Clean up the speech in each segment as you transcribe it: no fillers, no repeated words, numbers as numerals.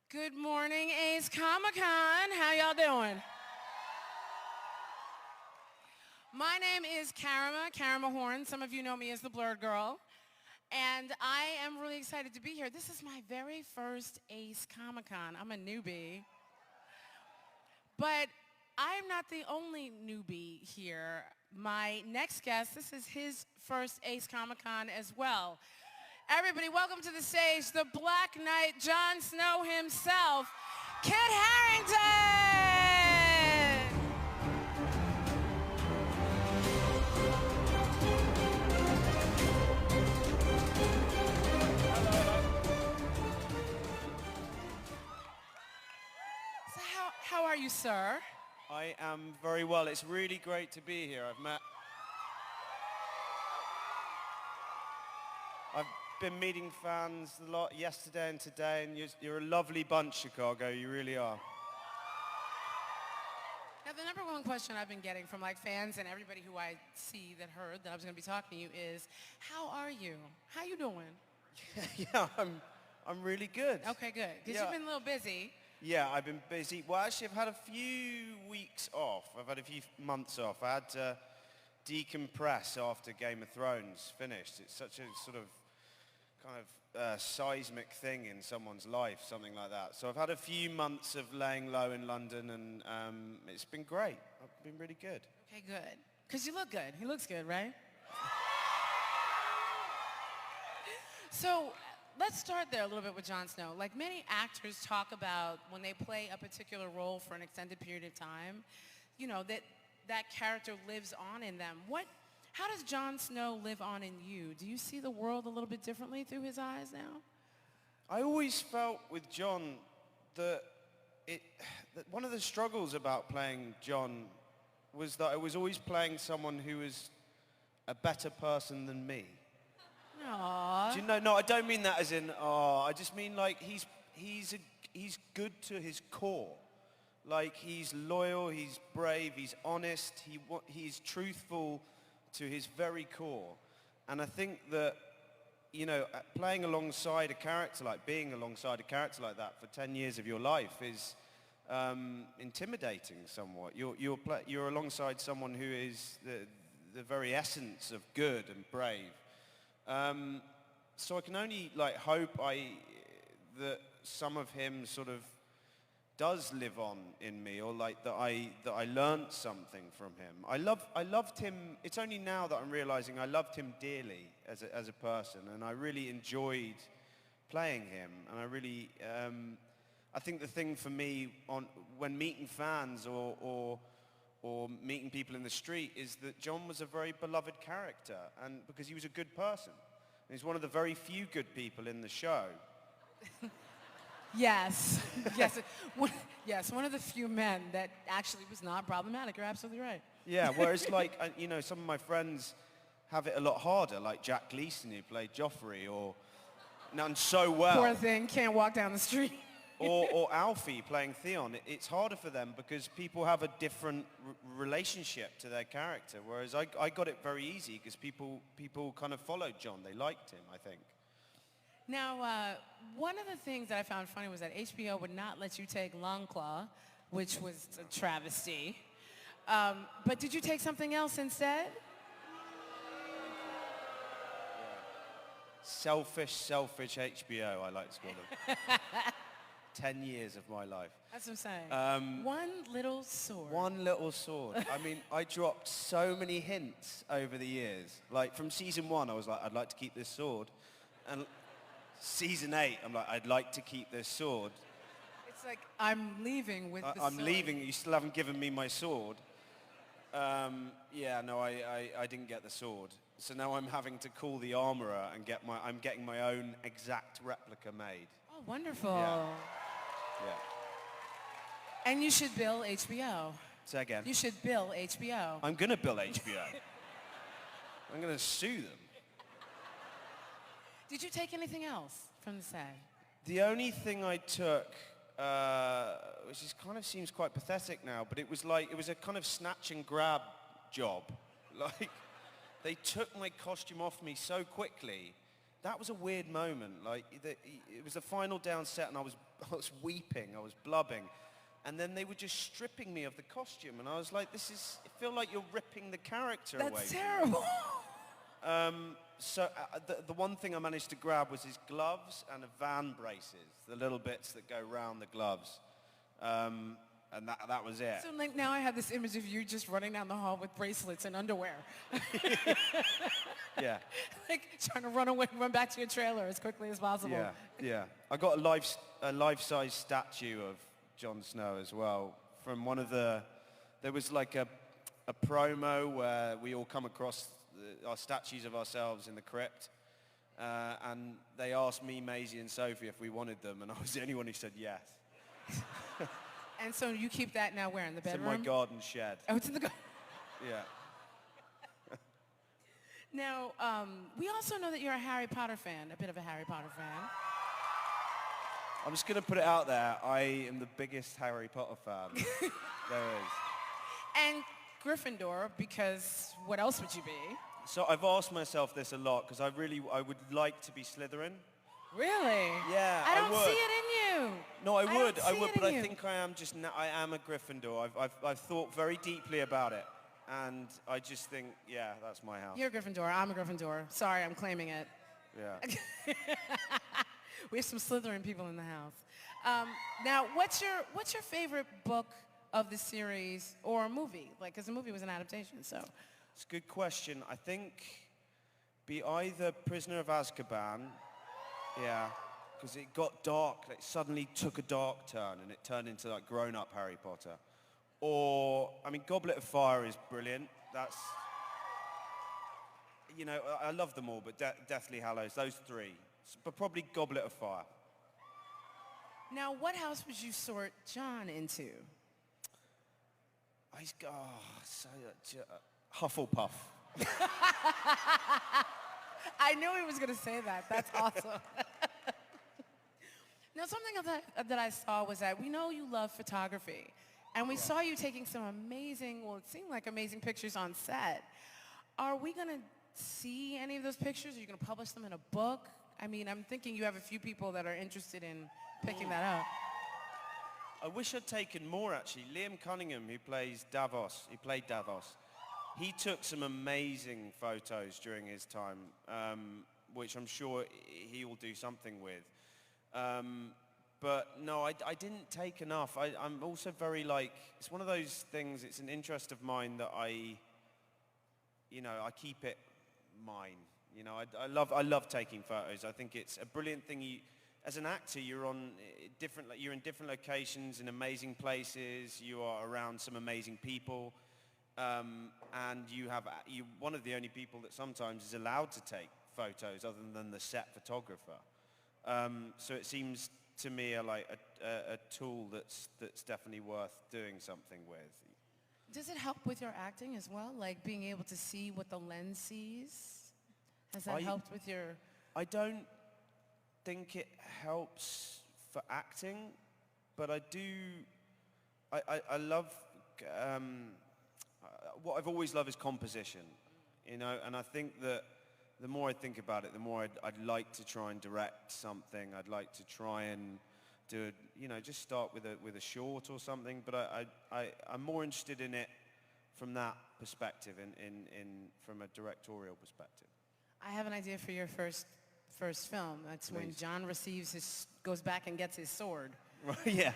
Good morning, Ace Comic-Con. How y'all doing? My name is Karama Horn. Some of you know me as the Blurred Girl. And I am really excited to be here. This is my very first Ace Comic-Con. I'm a newbie. But I'm not the only newbie here. My next guest, this is his first Ace Comic-Con as well. Everybody, welcome to the stage, the Black Knight, Jon Snow himself, kitHarrington! So how are you, sir? I am very well. It's really great to be here. I've been meeting fans a lot yesterday and today, and you're a lovely bunch, Chicago. You really are. Now, the number one question I've been getting from fans and everybody who I see that heard that I was going to be talking to you is, how are you? How you doing? Yeah, I'm really good. Okay, good. Because you've been a little busy. Yeah, I've been busy. Well, actually, I've had a few weeks off. I've had a few months off. I had to decompress after Game of Thrones finished. It's such a sort of kind of seismic thing in someone's life, something like that. So I've had a few months of laying low in London, and it's been great. I've been really good. Okay, good. Because you look good. He looks good, right? So let's start there a little bit with Jon Snow. Like many actors talk about when they play a particular role for an extended period of time, you know, that character lives on in them. How does Jon Snow live on in you? Do you see the world a little bit differently through his eyes now? I always felt with Jon that one of the struggles about playing Jon was that I was always playing someone who was a better person than me. Aww. Do you know? No, I don't mean that as in, I just mean like he's good to his core. Like he's loyal, he's brave, he's honest, he's truthful to his very core. And I think that, you know, being alongside a character like that for 10 years of your life is intimidating somewhat. You're alongside someone who is the very essence of good and brave. So I can only hope that some of him sort of does live on in me, or that I learned something from him. I loved him. It's only now that I'm realizing I loved him dearly as a person, and I really enjoyed playing him. And I really, I think the thing for me when meeting fans or meeting people in the street is that Jon was a very beloved character, and because he was a good person. And he's one of the very few good people in the show. Yes. Yes, one of the few men that actually was not problematic. You're absolutely right. Yeah, whereas you know, some of my friends have it a lot harder, like Jack Gleeson, who played Joffrey, or done so well. Poor thing, can't walk down the street. or Alfie playing Theon. It's harder for them because people have a different relationship to their character, whereas I got it very easy because people kind of followed Jon. They liked him, I think. Now, one of the things that I found funny was that HBO would not let you take Longclaw, which was a travesty. But did you take something else instead? Selfish HBO, I like to call them. 10 years of my life. That's what I'm saying. One little sword. One little sword. I mean, I dropped so many hints over the years. Like from season 1, I was like, I'd like to keep this sword. And season 8, I'm like, I'd like to keep this sword. It's like, I'm leaving with the sword. I'm leaving, you still haven't given me my sword. Yeah, no, I didn't get the sword. So now I'm having to call the armorer and I'm getting my own exact replica made. Oh, wonderful. Yeah. And you should bill HBO. Say again. You should bill HBO. I'm going to bill HBO. I'm going to sue them. Did you take anything else from the set? The only thing I took, which kind of seems quite pathetic now, but it was a kind of snatch and grab job. Like, they took my costume off me so quickly that was a weird moment. Like, it was the final down set, and I was weeping, I was blubbing. And then they were just stripping me of the costume, and I was like, I feel like you're ripping the character away. That's terrible. So the one thing I managed to grab was his gloves and a van braces, the little bits that go round the gloves. And that was it. So like now I have this image of you just running down the hall with bracelets and underwear. Yeah. Like trying to run back to your trailer as quickly as possible. Yeah. I got a life-size statue of Jon Snow as well from one of there was like a promo where we all come across our statues of ourselves in the crypt. And they asked me, Maisie and Sophie if we wanted them, and I was the only one who said yes. And so you keep that now where, in the bedroom? It's in my garden shed. Oh, it's in the garden. Yeah. Now, we also know that you're a Harry Potter fan, a bit of a Harry Potter fan. I'm just going to put it out there. I am the biggest Harry Potter fan there is. And Gryffindor, because what else would you be? So I've asked myself this a lot, because I would like to be Slytherin. Really? Yeah, I don't would. see it in you. No, I would, but I you. think I am a Gryffindor. I've thought very deeply about it, and I just think, yeah, that's my house. You're a Gryffindor. I'm a Gryffindor. Sorry, I'm claiming it. Yeah. We have some Slytherin people in the house. Now, what's your favorite book of the series or movie? Like, because the movie was an adaptation, so. It's a good question. I think be either Prisoner of Azkaban. Yeah, because it got dark. It suddenly took a dark turn, and it turned into like grown-up Harry Potter. Or, I mean, Goblet of Fire is brilliant. That's, you know, I love them all, but Deathly Hallows, those three. But probably Goblet of Fire. Now, what house would you sort John into? He's got Hufflepuff. I knew he was going to say that. That's awesome. Now, something that I saw was that we know you love photography. And we saw you taking some amazing, well, it seemed like amazing pictures on set. Are we going to see any of those pictures? Are you going to publish them in a book? I mean, I'm thinking you have a few people that are interested in picking that up. I wish I'd taken more, actually. Liam Cunningham, who played Davos, he took some amazing photos during his time, which I'm sure he will do something with. But no, I didn't take enough. I'm also very it's one of those things, it's an interest of mine that I keep it mine. You know, I love taking photos. I think it's a brilliant thing. As an actor, you're in different locations, in amazing places. You are around some amazing people. And you're one of the only people that sometimes is allowed to take photos other than the set photographer. So it seems to me like a tool that's definitely worth doing something with. Does it help with your acting as well? Like being able to see what the lens sees? Has that helped with your... I don't think it helps for acting, but I do... I love... what I've always loved is composition, you know, and I think that the more I think about it, the more I'd like to try and direct something. I'd like to try and do, just start with a short or something. But I'm more interested in it from that perspective, from a directorial perspective. I have an idea for your first film. That's when John goes back and gets his sword. Yeah.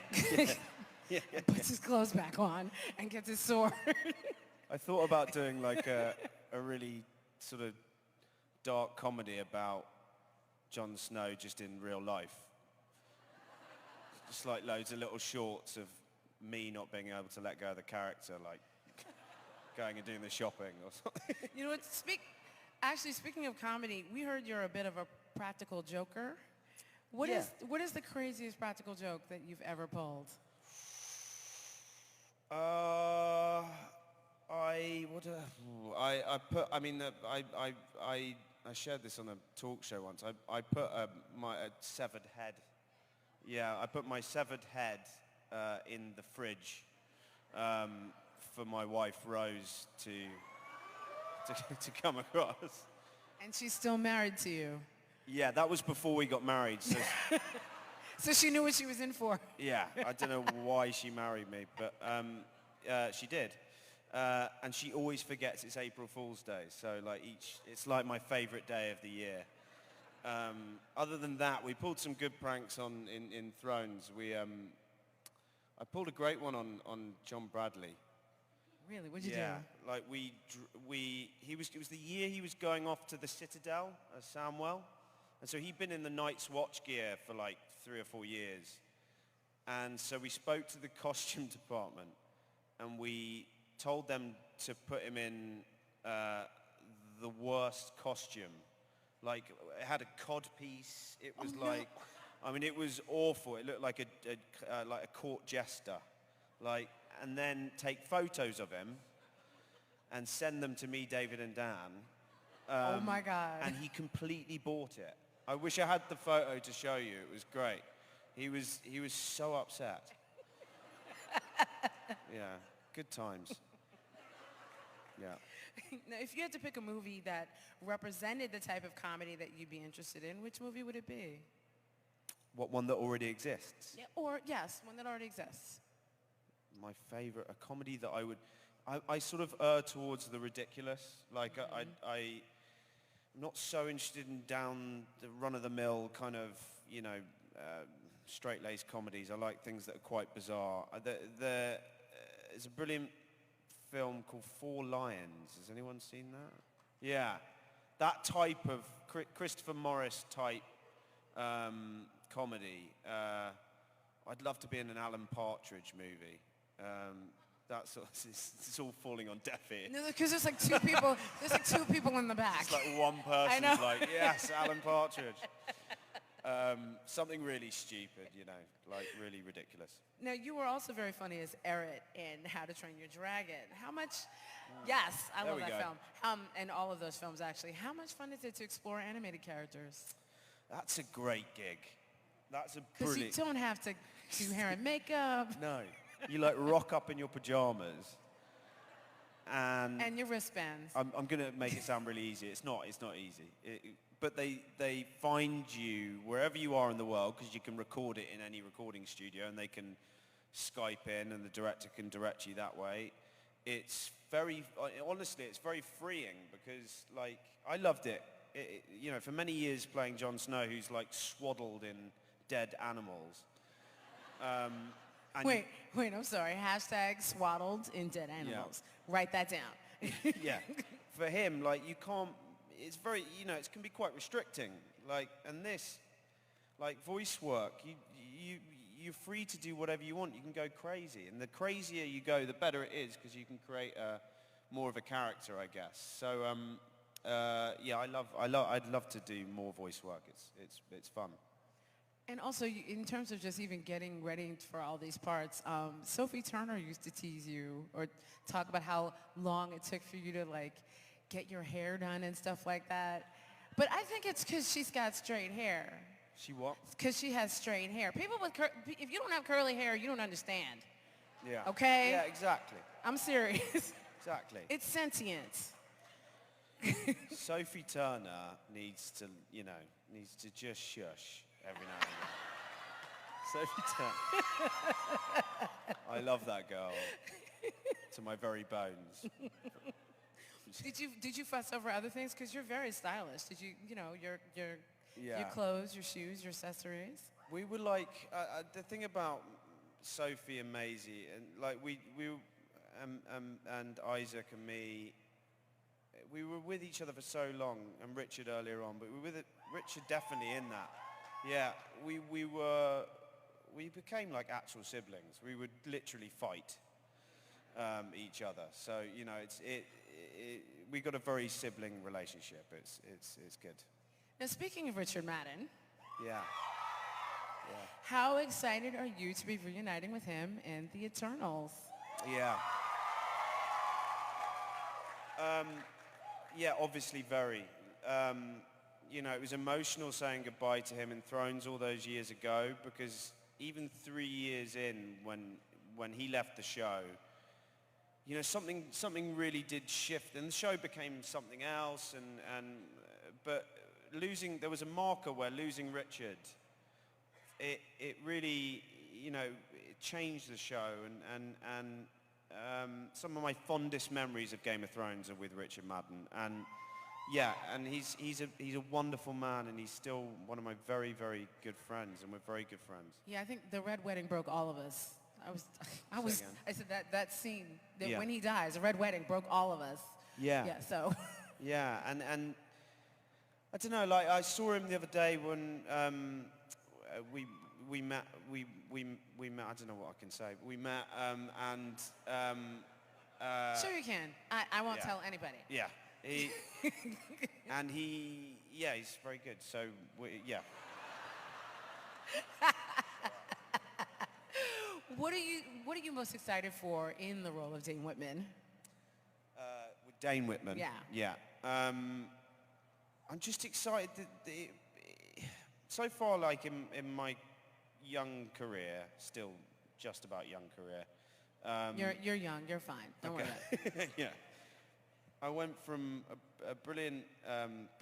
Yeah. Puts his clothes back on and gets his sword. I thought about doing like a really sort of dark comedy about Jon Snow just in real life. Just like loads of little shorts of me not being able to let go of the character, like going and doing the shopping or something. You know what, speaking of comedy, we heard you're a bit of a practical joker. What is the craziest practical joke that you've ever pulled? I shared this on a talk show once. I put my severed head. Yeah, I put my severed head in the fridge for my wife Rose to come across. And she's still married to you. Yeah, that was before we got married. So So she knew what she was in for. yeah, I don't know why she married me, but she did. And she always forgets it's April Fool's Day. So like it's like my favorite day of the year. Other than that, we pulled some good pranks in Thrones. I pulled a great one on John Bradley. Really? What'd you Yeah, do? like it was the year he was going off to the Citadel as Samwell. And so he'd been in the Night's Watch gear for like 3 or 4 years. And so we spoke to the costume department and we told them to put him in the worst costume. Like, it had a cod piece. It was like, I mean, it was awful. It looked like a court jester. Like, and then take photos of him and send them to me, David, and Dan. Oh my God. And he completely bought it. I wish I had the photo to show you. It was great. He was so upset. Yeah, good times. Yeah. Now, if you had to pick a movie that represented the type of comedy that you'd be interested in, which movie would it be? What, one that already exists? Yeah, or yes, one that already exists. My favorite, a comedy that I sort of err towards the ridiculous. Like I'm not so interested in down the run-of-the-mill kind of, straight-laced comedies. I like things that are quite bizarre. There's a brilliant film called Four Lions. Has anyone seen that? Yeah, that type of Christopher Morris type comedy. I'd love to be in an Alan Partridge movie. It's all falling on deaf ears. No, because there's like two people. There's like two people in the back. It's like one person's like, yes, Alan Partridge. Something really stupid, like really ridiculous. Now, you were also very funny as Eret in How to Train Your Dragon. How much, yes, I love that film. And all of those films, actually. How much fun is it to explore animated characters? That's a great gig. That's a Because brilliant... you don't have to do hair and makeup. No. You like rock up in your pajamas. And your wristbands. I'm going to make it sound really easy. It's not easy. But they find you wherever you are in the world, because you can record it in any recording studio, and they can Skype in, and the director can direct you that way. It's honestly, it's very freeing, because, like, I loved it. For many years playing Jon Snow, who's, like, swaddled in dead animals. Wait, I'm sorry. Hashtag swaddled in dead animals. Yeah. Write that down. Yeah. For him, like, you can't, it's very, it can be quite restricting. Like, and this, like, voice work, you're free to do whatever you want. You can go crazy. And the crazier you go, the better it is, because you can create more of a character, I guess. So, yeah, I'd love to do more voice work. It's fun. And also, in terms of just even getting ready for all these parts, Sophie Turner used to tease you or talk about how long it took for you to, like, get your hair done and stuff like that. But I think it's because she's got straight hair. She what? Because she has straight hair. People with if you don't have curly hair, you don't understand. Yeah. Okay? Yeah, exactly. I'm serious. Exactly. It's sentient. Sophie Turner needs to just shush every now and then. Sophie Turner. I love that girl to my very bones. Did you fuss over other things? Because you're very stylish. Did you, your clothes, your shoes, your accessories? We were like, the thing about Sophie and Maisie, and like we and Isaac and me, we were with each other for so long, and Richard earlier on, but we were with Richard definitely in that. Yeah, we became like actual siblings. We would literally fight each other. So we got a very sibling relationship. It's good. Now, speaking of Richard Madden. Yeah. How excited are you to be reuniting with him in the Eternals? Yeah. Yeah, obviously very. It was emotional saying goodbye to him in Thrones all those years ago, because even 3 years in, when he left the show, something really did shift, and the show became something else. But there was a marker where losing Richard, it really, it changed the show, and some of my fondest memories of Game of Thrones are with Richard Madden, and yeah, and he's a wonderful man, and he's still one of my very, very good friends, and we're very good friends. Yeah, I think the Red Wedding broke all of us. I said that scene, Yeah. when he dies, the Red Wedding broke all of us. Yeah. Yeah, so. Yeah, and I don't know, like I saw him the other day when we met, I don't know what I can say, but we met, and Sure you can. I won't yeah. tell anybody. Yeah, he's very good, so yeah. What are you most excited for in the role of Dane Whitman? With Dane Whitman? Yeah. Yeah. I'm just excited that so far, like in my young career, still just about young career. You're young. You're fine. Don't worry about it. Yeah. I went from a brilliant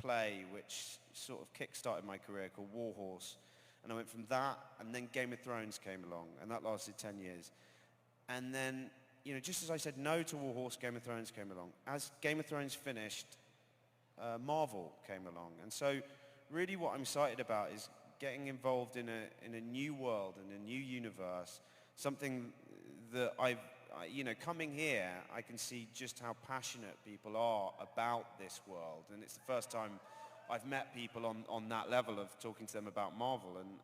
play which sort of kick-started my career called War Horse, and I went from that, and then Game of Thrones came along, and that lasted 10 years. And then, just as I said no to War Horse, Game of Thrones came along. As Game of Thrones finished, Marvel came along. And so really what I'm excited about is getting involved in a new world, in a new universe, something that coming here, I can see just how passionate people are about this world. And it's the first time I've met people on that level of talking to them about Marvel. And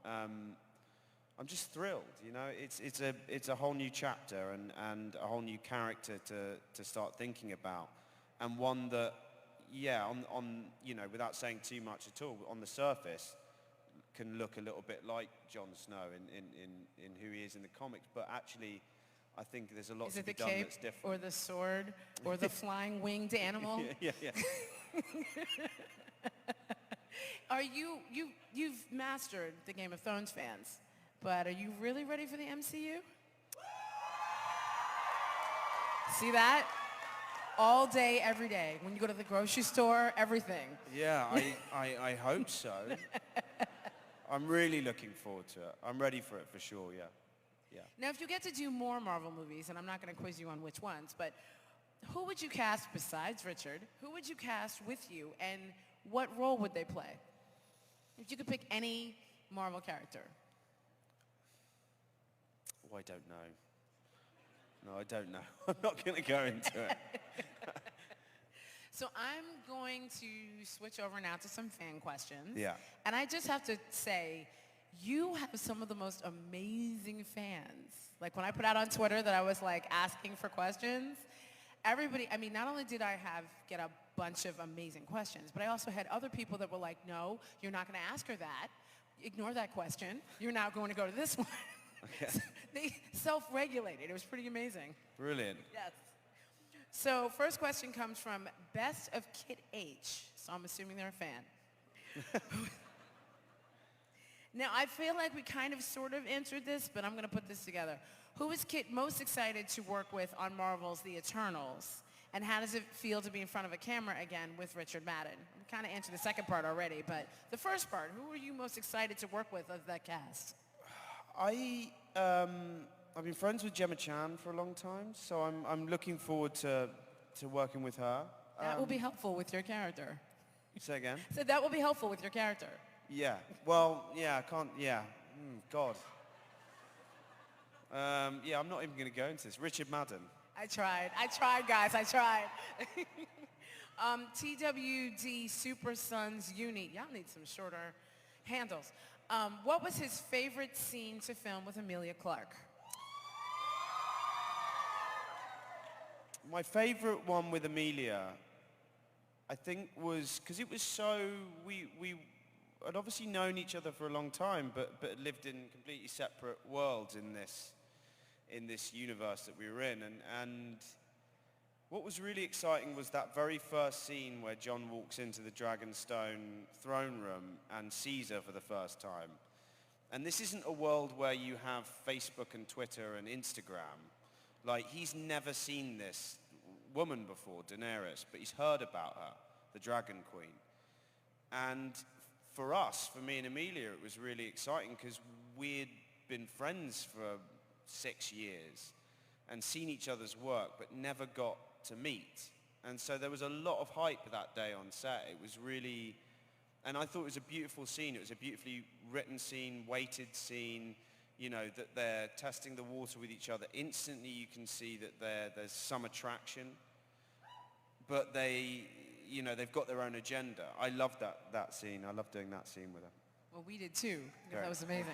I'm just thrilled, It's a whole new chapter and a whole new character to start thinking about. And one that, without saying too much at all, on the surface, can look a little bit like Jon Snow in who he is in the comics, but actually, I think there's a lot to be done that's different. Or the sword, or the flying winged animal? Yeah. You've mastered the Game of Thrones fans, but are you really ready for the MCU? See that? All day, every day. When you go to the grocery store, everything. Yeah, I hope so. I'm really looking forward to it. I'm ready for it for sure, yeah. Now, if you get to do more Marvel movies, and I'm not going to quiz you on which ones, but who would you cast besides Richard? Who would you cast with you, and what role would they play? If you could pick any Marvel character. Oh, I don't know. No, I don't know. I'm not going to go into it. So I'm going to switch over now to some fan questions. Yeah. And I just have to say, you have some of the most amazing fans. Like when I put out on Twitter that I was like asking for questions, everybody, not only did I get a bunch of amazing questions, but I also had other people that were like, no, you're not going to ask her that. Ignore that question. You're now going to go to this one. Okay. So they self-regulated. It was pretty amazing. Brilliant. Yes. So first question comes from Best of Kit H. So I'm assuming they're a fan. Now, I feel like we kind of sort of answered this, but I'm going to put this together. Who is Kit most excited to work with on Marvel's The Eternals? And how does it feel to be in front of a camera again with Richard Madden? We kind of answered the second part already, but the first part, who are you most excited to work with of that cast? I've been friends with Gemma Chan for a long time, so I'm looking forward to working with her. That will be helpful with your character. Say again? So that will be helpful with your character. Yeah. Well, yeah, I can't, yeah. God. Yeah, I'm not even going to go into this. Richard Madden. I tried, guys, I tried. TWD Super Sons Uni. Y'all need some shorter handles. What was his favorite scene to film with Emilia Clarke? My favorite one with Emilia, I think was, because it was so, we had obviously known each other for a long time, but lived in completely separate worlds in this universe that we were in. And what was really exciting was that very first scene where John walks into the Dragonstone throne room and sees her for the first time. And this isn't a world where you have Facebook and Twitter and Instagram. Like, he's never seen this woman before, Daenerys, but he's heard about her, the Dragon Queen. And for us, for me and Amelia, it was really exciting because we'd been friends for 6 years and seen each other's work, but never got to meet. And so there was a lot of hype that day on set. It was really, and I thought it was a beautiful scene. It was a beautifully written scene, weighted scene, you know, that they're testing the water with each other. Instantly you can see that there's some attraction, but they, you know, they've got their own agenda. I loved that scene. I loved doing that scene with them. Well, we did too. Great. That was amazing.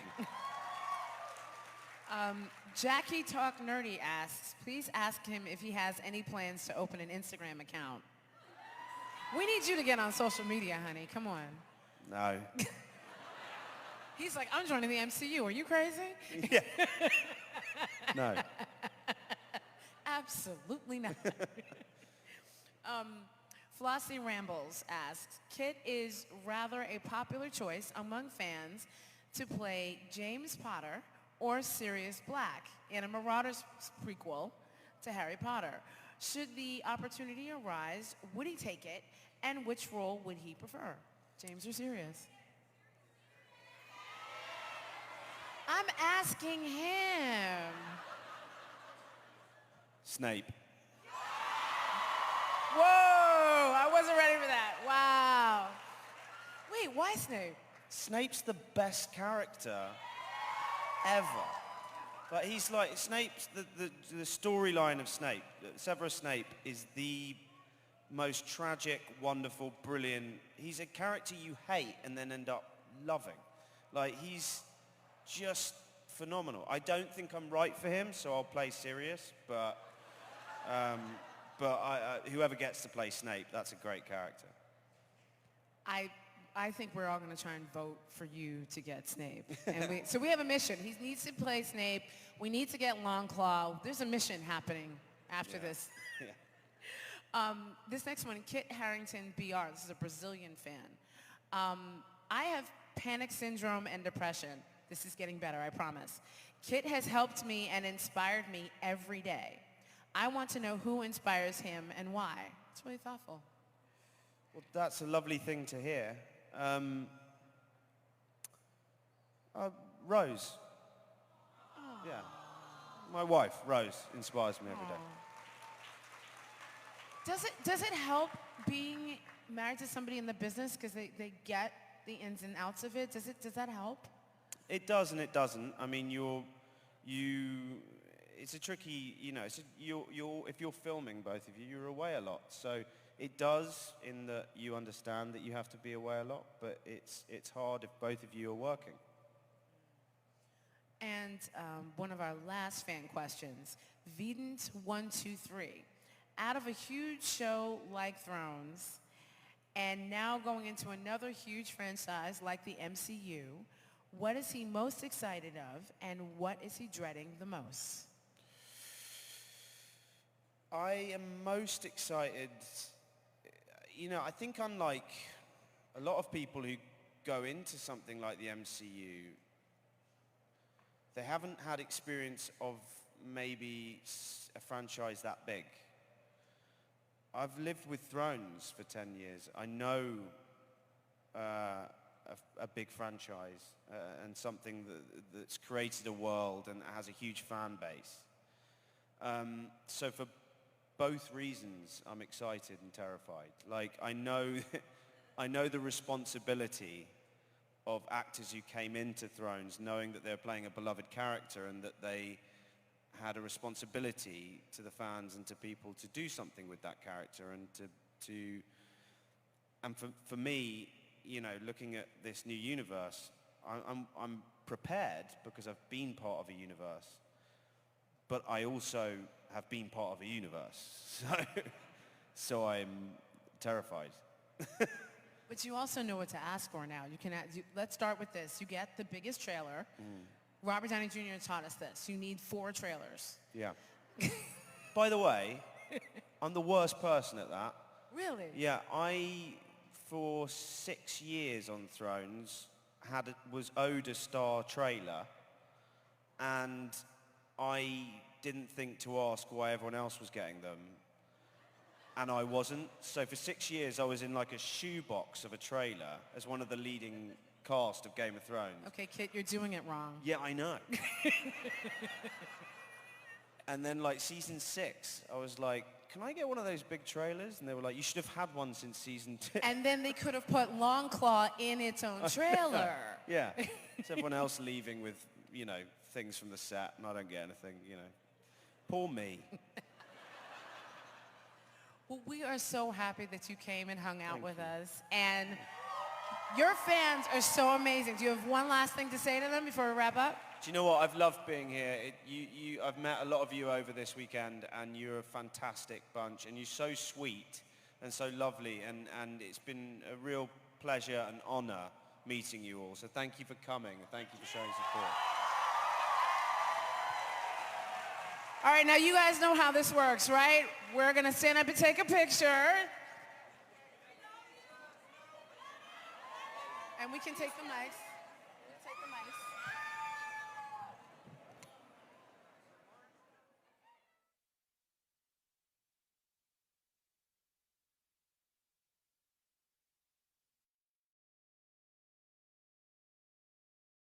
Jackie Talk Nerdy asks, please ask him if he has any plans to open an Instagram account. We need you to get on social media, honey. Come on. No. He's like, I'm joining the MCU. Are you crazy? Yeah. No. Absolutely not. Flossie Rambles asks, Kit is rather a popular choice among fans to play James Potter or Sirius Black in a Marauders prequel to Harry Potter. Should the opportunity arise, would he take it, and which role would he prefer, James or Sirius? I'm asking him. Snape. Whoa, I wasn't ready for that. Wow. Wait, why Snape? Snape's the best character ever. But he's like, Snape's, the storyline of Snape, Severus Snape is the most tragic, wonderful, brilliant. He's a character you hate and then end up loving. Like, he's just phenomenal. I don't think I'm right for him, so I'll play Sirius, but whoever gets to play Snape, that's a great character. I think we're all going to try and vote for you to get Snape. And so we have a mission. He needs to play Snape. We need to get Longclaw. There's a mission happening after this. Yeah. This next one, Kit Harrington BR. This is a Brazilian fan. I have panic syndrome and depression. This is getting better, I promise. Kit has helped me and inspired me every day. I want to know who inspires him and why. It's really thoughtful. Well, that's a lovely thing to hear. Rose. Aww. Yeah. My wife, Rose, inspires me every day. Does it help being married to somebody in the business because they get the ins and outs of it? Does that help? It does and it doesn't. I mean, it's a tricky, you know, if you're filming, both of you, you're away a lot. So it does, in that you understand that you have to be away a lot, but it's hard if both of you are working. And one of our last fan questions, Vedant123. Out of a huge show like Thrones, and now going into another huge franchise like the MCU, what is he most excited of, and what is he dreading the most? I am most excited, you know, I think unlike a lot of people who go into something like the MCU, they haven't had experience of maybe a franchise that big. I've lived with Thrones for 10 years. I know a big franchise and something that's created a world and has a huge fan base. So for both reasons, I'm excited and terrified. Like, I know the responsibility of actors who came into Thrones knowing that they're playing a beloved character and that they had a responsibility to the fans and to people to do something with that character and for me, you know, looking at this new universe, I'm prepared because I've been part of a universe, but I also have been part of a universe, so I'm terrified. But you also know what to ask for now. Let's start with this. You get the biggest trailer. Robert Downey Jr. taught us this. You need 4 trailers. Yeah. By the way, I'm the worst person at that. Really? Yeah, for 6 years on Thrones, was owed a star trailer, and I didn't think to ask why everyone else was getting them. and I wasn't. So for 6 years, I was in like a shoebox of a trailer as one of the leading cast of Game of Thrones. Okay, Kit, you're doing it wrong. Yeah, I know. And then like season 6, I was like, can I get one of those big trailers? And they were like, you should have had one since season 2. And then they could have put Longclaw in its own trailer. Yeah. It's everyone else leaving with, you know, things from the set, and I don't get anything, you know. Poor me. Well, we are so happy that you came and hung out with us. And your fans are so amazing. Do you have one last thing to say to them before we wrap up? Do you know what? I've loved being here. I've met a lot of you over this weekend, and you're a fantastic bunch, and you're so sweet and so lovely, and it's been a real pleasure and honor meeting you all. So thank you for coming, and thank you for showing support. All right, now you guys know how this works, right? We're going to stand up and take a picture. And we can take the mics.